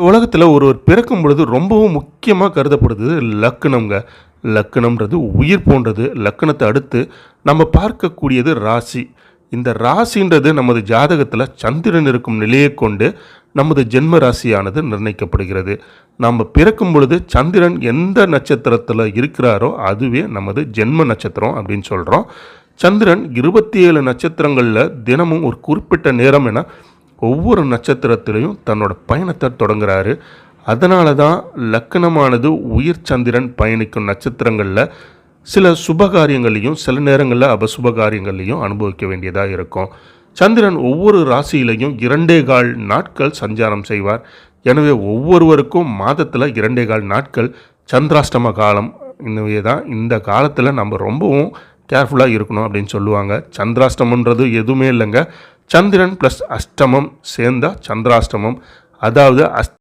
உலகத்தில் ஒருவர் பிறக்கும் பொழுது ரொம்பவும் முக்கியமாக கருதப்படுது லக்னம்ங்க. லக்னம்ன்றது உயிர் போன்றது. லக்னத்தை அடுத்து நம்ம பார்க்கக்கூடியது ராசி. இந்த ராசின்றது நமது ஜாதகத்தில் சந்திரன் இருக்கும் நிலையை கொண்டு நமது ஜென்ம ராசியானது நிர்ணயிக்கப்படுகிறது. நம்ம பிறக்கும் பொழுது சந்திரன் எந்த நட்சத்திரத்தில் இருக்கிறாரோ அதுவே நமது ஜென்ம நட்சத்திரம் அப்படின்னு சொல்கிறோம். சந்திரன் 27 நட்சத்திரங்களில் தினமும் ஒரு குறிப்பிட்ட நேரம் என ஒவ்வொரு நட்சத்திரத்திலையும் தன்னோட பயணத்தை தொடங்குறாரு. அதனால தான் லக்கணமானது உயிர் சந்திரன் பயணிக்கும் நட்சத்திரங்களில் சில சுபகாரியங்களையும் சில நேரங்களில் அபசுபகாரியங்களையும் அனுபவிக்க வேண்டியதாக இருக்கும். சந்திரன் ஒவ்வொரு ராசியிலையும் 2.25 நாட்கள் சஞ்சாரம் செய்வார். எனவே ஒவ்வொருவருக்கும் மாதத்தில் 2.25 நாட்கள் சந்திராஷ்டம காலம். எனவே தான் இந்த காலத்தில் நம்ம ரொம்பவும் கேர்ஃபுல்லாக இருக்கணும் அப்படின்னு சொல்லுவாங்க. சந்திராஷ்டமன்றது எதுவுமே இல்லைங்க, சந்திரன் ப்ளஸ் அஷ்டமம் சேர்ந்தா சந்திராஷ்டமம். அதாவது